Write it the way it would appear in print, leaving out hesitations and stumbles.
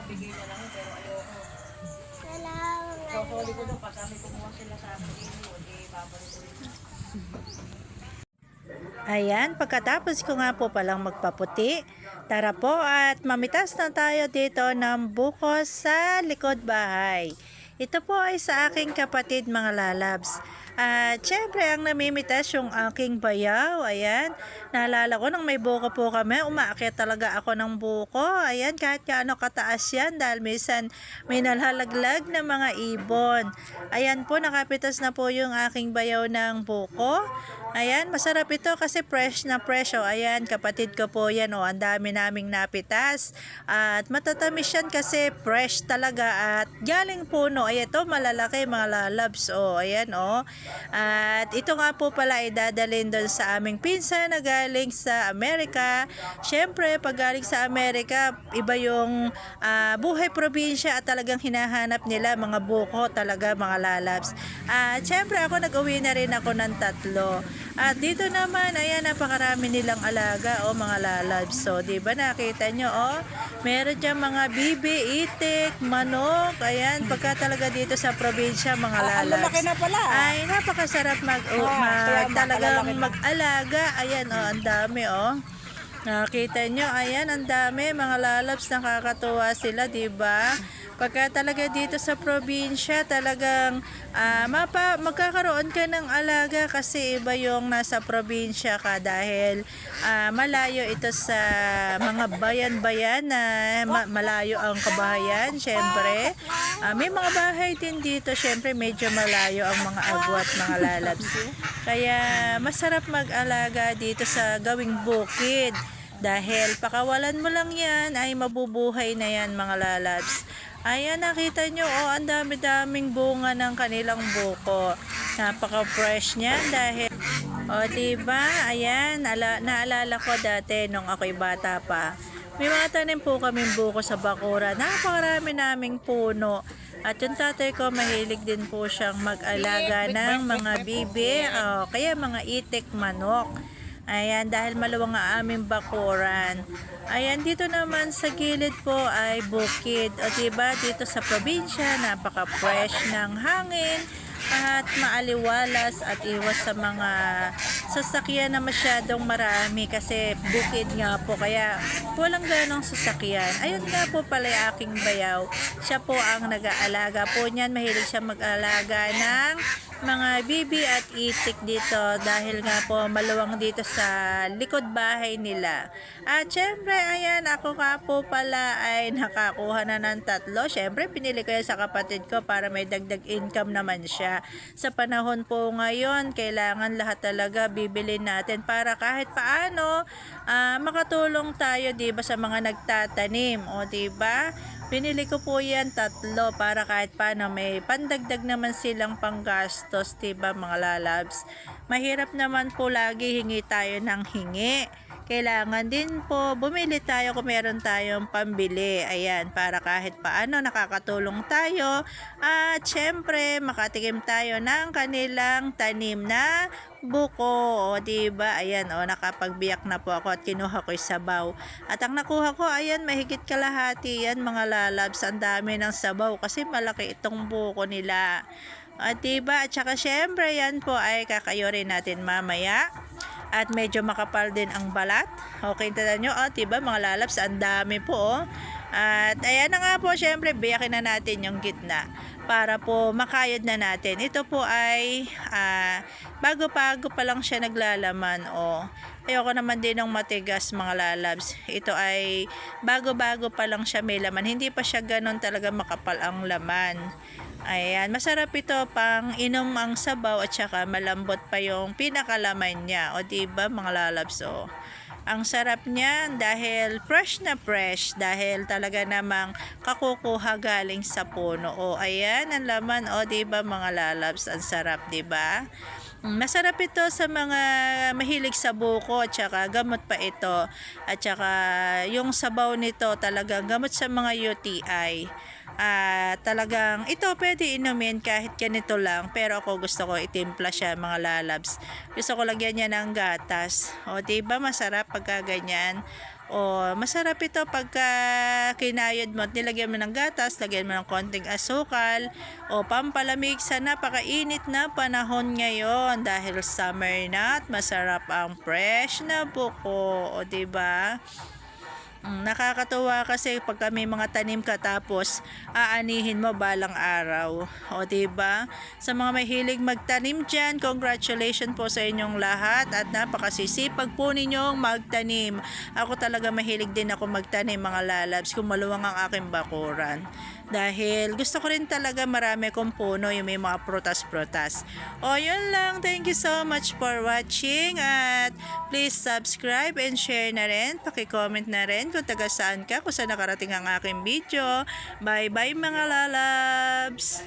bigay na lang yun, pero ayoko. Sosoli ko doon, pag kami kumuha sila sa akin, babalik ko rin. Ayan, pagkatapos ko nga po palang magpaputi, tara po at mamitas na tayo dito ng buko sa likod bahay. Ito po ay sa aking kapatid mga lalabs. At syempre ang namimitas yung aking bayaw. Ayan, naalala ko nang may buko po kami, umaakyat talaga ako ng buko. Ayan, kahit gaano kataas yan dahil minsan may nalalaglag na mga ibon. Ayan po, nakapitas na po yung aking bayaw ng buko. Ayan, masarap ito kasi fresh na fresh. O, ayan, kapatid ko po yan. O, ang dami naming napitas. At matatamis yan kasi fresh talaga. At galing puno. Ay, ito malalaki mga lalabs. O, ayan o. At ito nga po pala ay dadalhin doon sa aming pinsan na galing sa Amerika. Syempre, pag galing sa Amerika, iba yung buhay probinsya at talagang hinahanap nila mga buko talaga mga lalabs. At syempre, ako nag-uwi na rin ako ng 3. At dito naman, ayan, napakarami nilang alaga, o mga lalabs. So, di ba nakita nyo, meron dyan mga bibi, itik, manok, ayan, pagka talaga dito sa probinsya, mga lalabs. Na pala. Ay, napakasarap talagang mag-alaga. Ayan, ang dami, nakita nyo, ayan, ang dami, mga lalabs, nakakatuwa sila, di ba? Pagka talaga dito sa probinsya, talagang magkakaroon ka ng alaga kasi iba yung nasa probinsya ka dahil malayo ito sa mga bayan-bayan na malayo ang kabahayan, syempre. May mga bahay din dito, syempre medyo malayo ang mga agwat, mga lalabs. Kaya masarap mag-alaga dito sa gawing bukid. Dahil pakawalan mo lang yan, ay mabubuhay na yan mga lalabs. Ayan, nakita nyo, ang dami-daming bunga ng kanilang buko. Napaka-fresh niyan dahil, diba, ayan, naalala ko dati nung ako'y bata pa. May mga tanim po kaming buko sa bakura. Napakarami naming puno. At yung tatay ko, mahilig din po siyang mag-alaga ng mga bibi, kaya mga itik, manok. Ayan, dahil maluwang ang aming bakuran. Ayan, dito naman sa gilid po ay bukid. O diba, dito sa probinsya, napaka-fresh ng hangin at maaliwalas at iwas sa mga sasakyan na masyadong marami kasi bukid nga po kaya walang ganong sasakyan. Ayun nga po pala yung aking bayaw. Siya po ang nag-aalaga po niyan. Mahilig siya mag-alaga ng mga bibi at itik dito dahil nga po maluwang dito sa likod bahay nila. At syempre, ayan, ako nga po pala ay nakakuha na ng 3. Syempre, pinili ko yan sa kapatid ko para may dagdag income naman siya. Sa panahon po ngayon, kailangan lahat talaga bibili natin para kahit paano makatulong tayo, diba, sa mga nagtatanim. O diba? Pinili ko po yan 3 para kahit paano may pandagdag naman silang panggastos, diba mga lalabs. Mahirap naman po lagi hingi tayo ng hingi. Kailangan din po bumili tayo kung meron tayong pambili. Ayan, para kahit paano nakakatulong tayo. At syempre, makatikim tayo ng kanilang tanim na buko. O diba, ayan, nakapagbiyak na po ako at kinuha ko yung sabaw. At ang nakuha ko, ayan, mahigit kalahati yan mga lalabs. Ang dami ng sabaw kasi malaki itong buko nila. At diba, at saka syempre yan po ay kakayurin natin mamaya. At medyo makapal din ang balat. Okay, tada nyo, diba mga lalabs, ang dami po. At ayan na nga po, syempre, biyakin na natin yung gitna para po makayod na natin. Ito po ay bago-bago pa lang siya naglalaman. Ayoko naman din ng matigas mga lalabs. Ito ay bago-bago pa lang siya may laman. Hindi pa siya ganon talaga makapal ang laman. Ayan, masarap ito pang inom ang sabaw at saka malambot pa yung pinakalaman niya. O diba mga lalabs, ang sarap niya dahil fresh na fresh dahil talaga namang kakukuha galing sa puno. Ayan ang laman, diba mga lalabs, ang sarap, diba? Masarap ito sa mga mahilig sa buko at saka gamot pa ito. At saka yung sabaw nito talagang gamot sa mga UTI. Talagang ito pwede inumin kahit ganito lang, pero ako gusto ko itimpla siya mga lalabs. Gusto ko lagyan niya ng gatas. O diba masarap pagka ganyan. O, masarap ito pagka kinayod mo at nilagyan mo ng gatas, lagyan mo ng konting asukal o pampalamig sa napakainit na panahon ngayon dahil summer na at masarap ang fresh na buko. O, diba? Nakakatuwa kasi pag may mga tanim ka tapos aanihin mo balang araw. O diba? Sa mga mahilig magtanim dyan, congratulations po sa inyong lahat at napakasisipag po ninyong magtanim. Ako talaga mahilig din ako magtanim mga lalabs kung maluwang ang aking bakuran. Dahil gusto ko rin talaga marami kong puno yung may mga prutas-prutas. O yun lang, thank you so much for watching at please subscribe and share na rin. Paki-comment na rin kung taga saan ka, kung saan nakarating ang aking video. Bye bye mga lalabs!